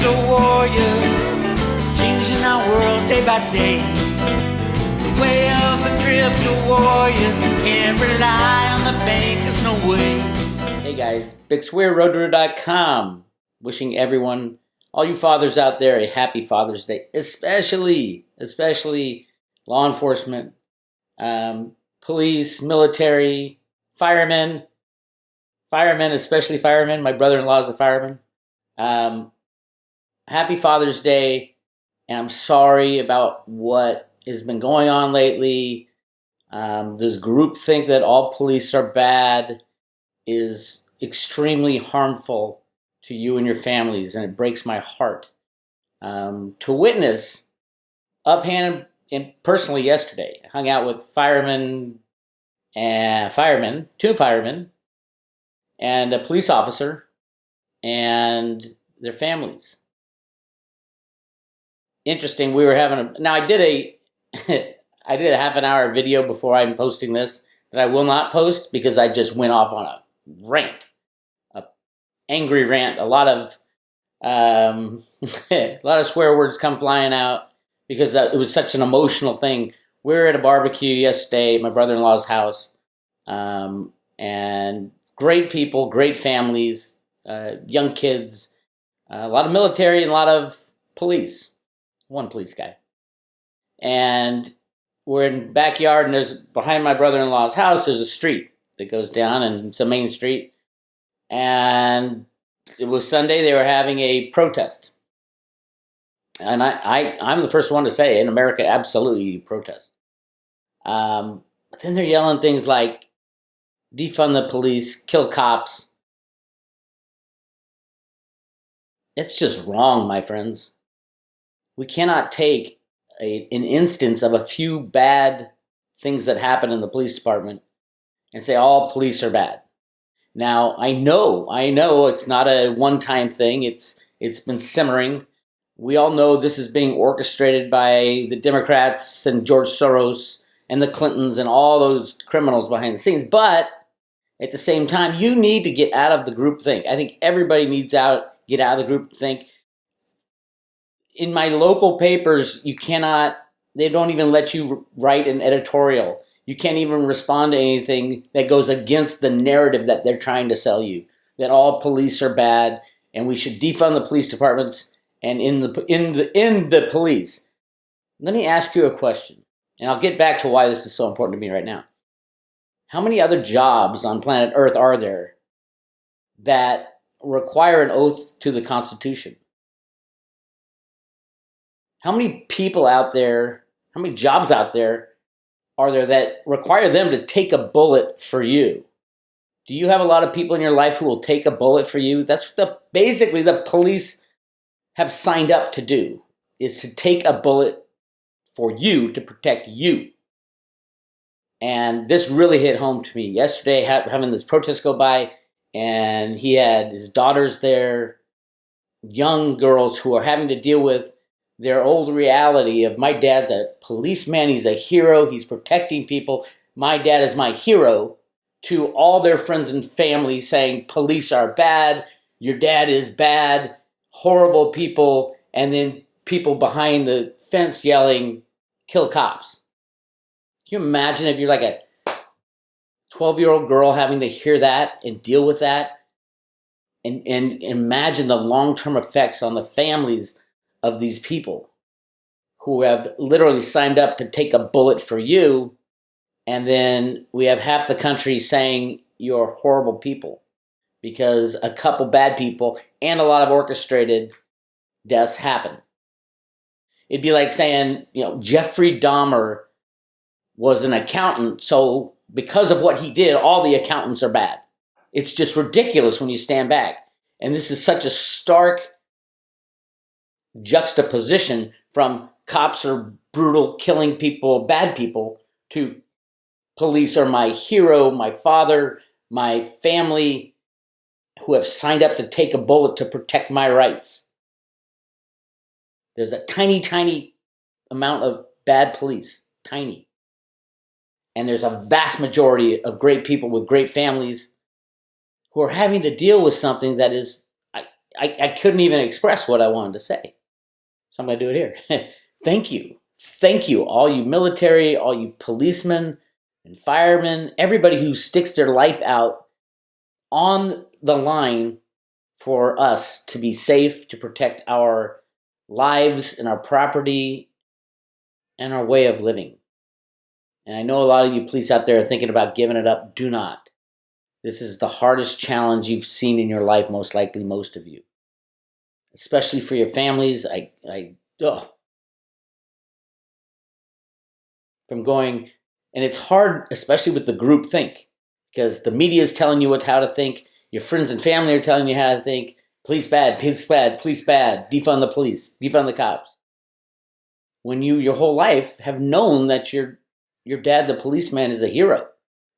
are warriors, changing our world day by day. The way of the thrift are warriors, can't rely on the bank, there's no way. Hey guys, BixWeirRoadRunner.com, wishing everyone, all you fathers out there, a happy Father's Day, especially law enforcement, police, military, firemen, especially firemen. My brother-in-law is a fireman. Happy Father's Day, and I'm sorry about what has been going on lately. This groupthink that all police are bad is extremely harmful to you and your families, and it breaks my heart. To witness uphand and personally yesterday, I hung out with two firemen, and a police officer and their families. Interesting. We were having now I did a half an hour video before I'm posting this that I will not post because I just went off on a rant, a angry rant. A lot of swear words come flying out because it was such an emotional thing. We were at a barbecue yesterday at my brother-in-law's house, and great people, great families, young kids, a lot of military and a lot of police. One police guy. And we're in the backyard, and there's behind my brother-in-law's house, there's a street that goes down, and it's a main street. And it was Sunday, they were having a protest. And I'm the first one to say, in America, absolutely you protest. But then they're yelling things like, defund the police, kill cops. It's just wrong, my friends. We cannot take an instance of a few bad things that happen in the police department and say all police are bad. Now, I know it's not a one-time thing. It's been simmering. We all know this is being orchestrated by the Democrats and George Soros and the Clintons and all those criminals behind the scenes. But at the same time, you need to get out of the groupthink. I think everybody needs to get out of the groupthink. In my local papers, they don't even let you write an editorial. You can't even respond to anything that goes against the narrative that they're trying to sell you, that all police are bad and we should defund the police departments and in the police. Let me ask you a question, and I'll get back to why this is so important to me right now. How many other jobs on planet Earth are there that require an oath to the Constitution? How many people out there, how many jobs out there are there that require them to take a bullet for you? Do you have a lot of people in your life who will take a bullet for you? That's basically the police have signed up to do, is to take a bullet for you to protect you. And this really hit home to me. Yesterday, having this protest go by, and he had his daughters there, young girls who are having to deal with their old reality of my dad's a policeman, he's a hero, he's protecting people, my dad is my hero, to all their friends and family saying police are bad, your dad is bad, horrible people, and then people behind the fence yelling, kill cops. Can you imagine if you're like a 12-year-old girl having to hear that and deal with that? And imagine the long-term effects on the families of these people who have literally signed up to take a bullet for you, and then we have half the country saying you're horrible people because a couple bad people and a lot of orchestrated deaths happen. It'd be like saying, Jeffrey Dahmer was an accountant, so because of what he did, all the accountants are bad. It's just ridiculous when you stand back. And this is such a stark juxtaposition from cops are brutal, killing people, bad people, to police are my hero, my father, my family, who have signed up to take a bullet to protect my rights. There's a tiny, tiny amount of bad police, tiny. And there's a vast majority of great people with great families who are having to deal with something that is, I couldn't even express what I wanted to say. So I'm going to do it here. Thank you. Thank you, all you military, all you policemen and firemen, everybody who sticks their life out on the line for us to be safe, to protect our lives and our property and our way of living. And I know a lot of you police out there are thinking about giving it up. Do not. This is the hardest challenge you've seen in your life, most likely, most of you. Especially for your families. From going, and it's hard, especially with the group think, because the media is telling you how to think. Your friends and family are telling you how to think. Police bad, police bad, police bad. Defund the police, defund the cops. When you, your whole life, have known that your dad, the policeman, is a hero.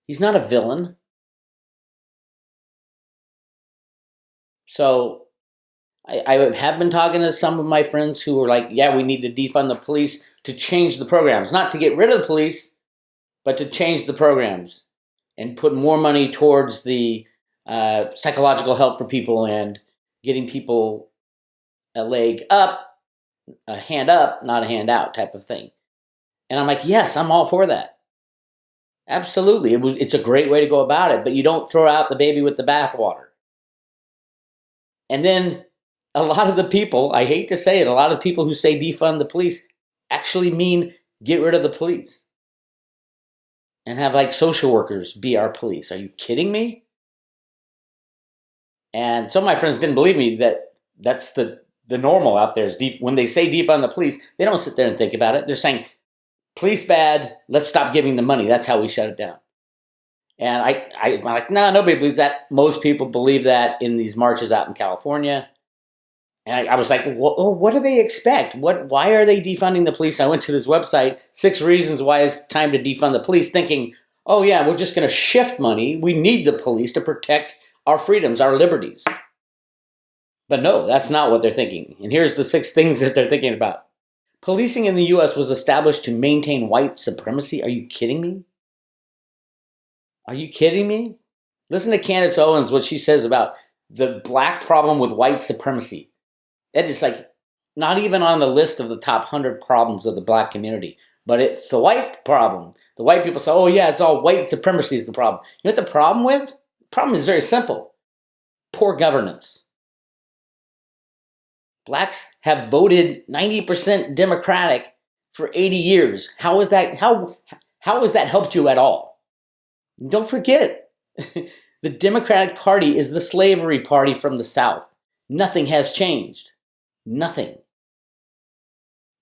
He's not a villain. So I have been talking to some of my friends who are like, yeah, we need to defund the police to change the programs. Not to get rid of the police, but to change the programs and put more money towards the psychological help for people and getting people a leg up, a hand up, not a hand out type of thing. And I'm like, yes, I'm all for that. Absolutely. It's a great way to go about it, but you don't throw out the baby with the bathwater. And then a lot of the people, I hate to say it, a lot of the people who say defund the police actually mean get rid of the police and have like social workers be our police. Are you kidding me? And some of my friends didn't believe me that that's the normal out there. Is when they say defund the police, they don't sit there and think about it. They're saying, police bad, let's stop giving them money. That's how we shut it down. And I'm like, no, nobody believes that. Most people believe that in these marches out in California. And I was like, what do they expect? Why are they defunding the police? I went to this website, 6 reasons why it's time to defund the police, thinking, oh yeah, we're just going to shift money. We need the police to protect our freedoms, our liberties. But no, that's not what they're thinking. And here's the 6 things that they're thinking about. Policing in the U.S. was established to maintain white supremacy. Are you kidding me? Are you kidding me? Listen to Candace Owens, what she says about the black problem with white supremacy. It is like not even on the list of the top 100 problems of the black community, but it's the white problem. The white people say, oh yeah, it's all white supremacy is the problem. You know what the problem with? The problem is very simple. Poor governance. Blacks have voted 90% Democratic for 80 years. How has that helped you at all? Don't forget, the Democratic Party is the slavery party from the South. Nothing has changed. Nothing.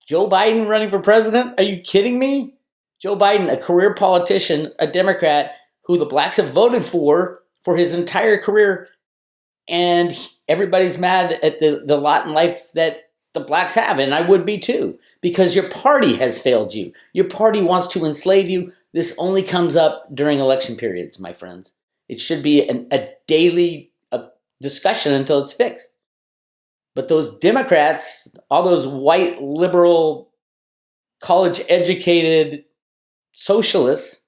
Joe Biden running for president? Are you kidding me? Joe Biden, a career politician, a Democrat who the blacks have voted for his entire career, and everybody's mad at the lot in life that the blacks have, and I would be too, because your party has failed you. Your party wants to enslave you. This only comes up during election periods, my friends. It should be a daily discussion until it's fixed. But those Democrats, all those white, liberal, college-educated socialists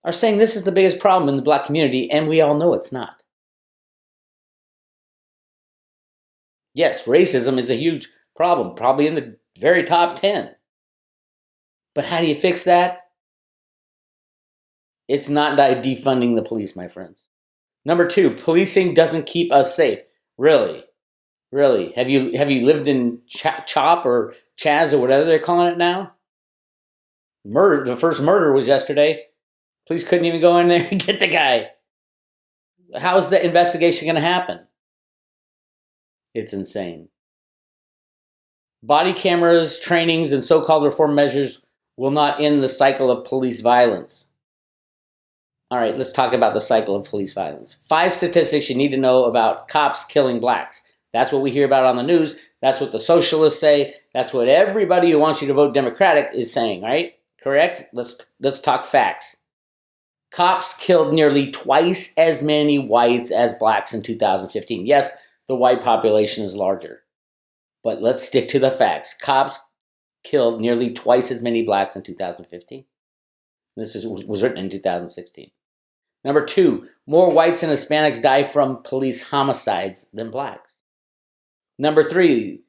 are saying this is the biggest problem in the black community, and we all know it's not. Yes, racism is a huge problem, probably in the very top 10. But how do you fix that? It's not by defunding the police, my friends. Number 2, policing doesn't keep us safe. Really? Really? Have you lived in CHOP or Chaz or whatever they're calling it now? The first murder was yesterday. Police couldn't even go in there and get the guy. How's the investigation going to happen? It's insane. Body cameras, trainings, and so-called reform measures will not end the cycle of police violence. All right, let's talk about the cycle of police violence. 5 statistics you need to know about cops killing blacks. That's what we hear about on the news. That's what the socialists say. That's what everybody who wants you to vote Democratic is saying, right? Correct? Let's talk facts. Cops killed nearly twice as many whites as blacks in 2015. Yes, the white population is larger. But let's stick to the facts. Cops killed nearly twice as many blacks in 2015. This was written in 2016. Number 2, more whites and Hispanics die from police homicides than blacks. Number 3,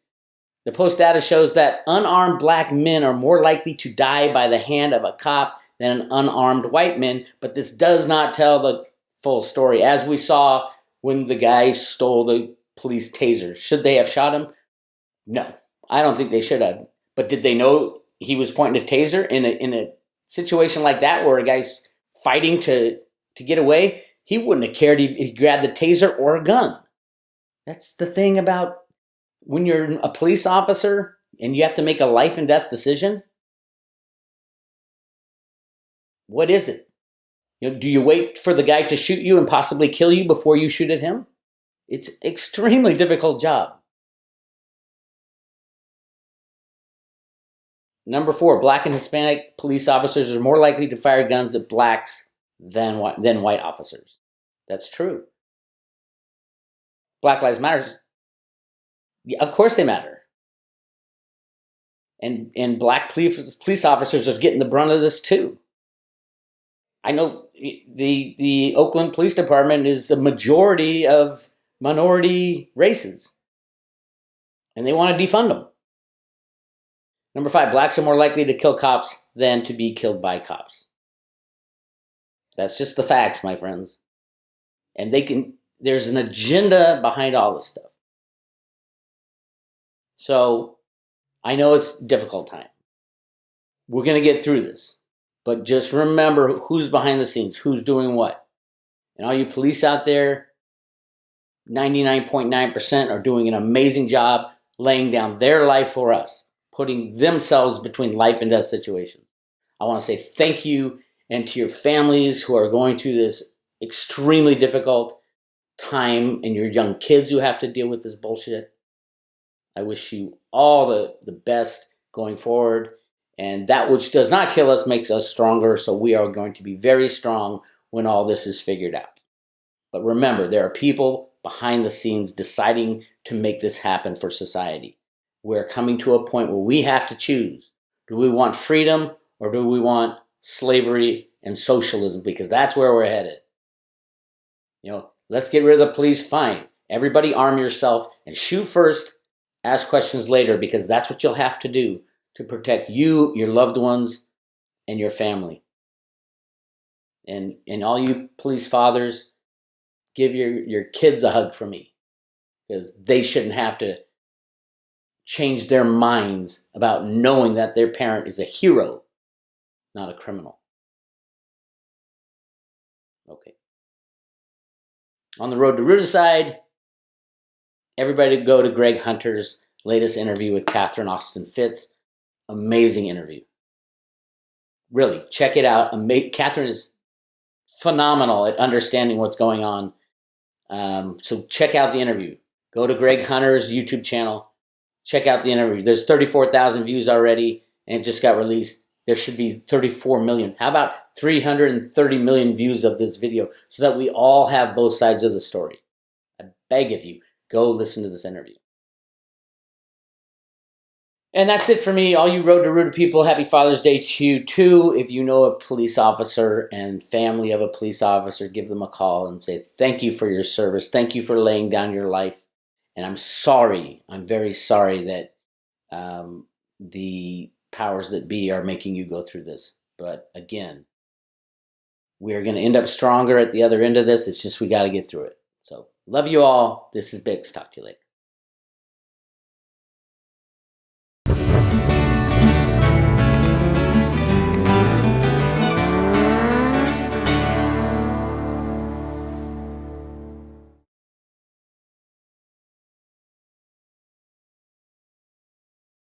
the Post data shows that unarmed black men are more likely to die by the hand of a cop than unarmed white men, but this does not tell the full story. As we saw when the guy stole the police taser, should they have shot him? No, I don't think they should have. But did they know he was pointing a taser in a situation like that where a guy's fighting to get away? He wouldn't have cared if he grabbed the taser or a gun. That's the thing about when you're a police officer and you have to make a life and death decision. What is it? Do you wait for the guy to shoot you and possibly kill you before you shoot at him? It's an extremely difficult job. Number 4, black and Hispanic police officers are more likely to fire guns at blacks than white officers. That's true. Black Lives Matter. Yeah, of course they matter. And black police officers are getting the brunt of this too. I know the Oakland Police Department is a majority of minority races, and they want to defund them. Number 5, blacks are more likely to kill cops than to be killed by cops. That's just the facts, my friends. And there's an agenda behind all this stuff. So I know it's a difficult time. We're going to get through this. But just remember who's behind the scenes, who's doing what. And all you police out there, 99.9% are doing an amazing job laying down their life for us, putting themselves between life and death situations. I want to say thank you, and to your families who are going through this extremely difficult time, and your young kids who have to deal with this bullshit. I wish you all the best going forward. And that which does not kill us makes us stronger, so we are going to be very strong when all this is figured out. But remember, there are people behind the scenes deciding to make this happen for society. We're coming to a point where we have to choose. Do we want freedom or do we want slavery and socialism? Because that's where we're headed. Let's get rid of the police, fine. Everybody arm yourself and shoot first, ask questions later, because that's what you'll have to do to protect you, your loved ones, and your family. And all you police fathers, give your kids a hug from me, because they shouldn't have to change their minds about knowing that their parent is a hero, not a criminal. Okay. On the road to Rudicide, everybody go to Greg Hunter's latest interview with Catherine Austin Fitts. Amazing interview. Really, check it out. Catherine is phenomenal at understanding what's going on. So check out the interview. Go to Greg Hunter's YouTube channel. Check out the interview. There's 34,000 views already, and it just got released. There should be 34 million. How about 330 million views of this video so that we all have both sides of the story? I beg of you, go listen to this interview. And that's it for me. All you Road to Ruda people, happy Father's Day to you too. If you know a police officer and family of a police officer, give them a call and say thank you for your service. Thank you for laying down your life. And I'm very sorry that the powers that be are making you go through this. But again, we're going to end up stronger at the other end of this. It's just we got to get through it. So love you all. This is Biggs. Talk to you later.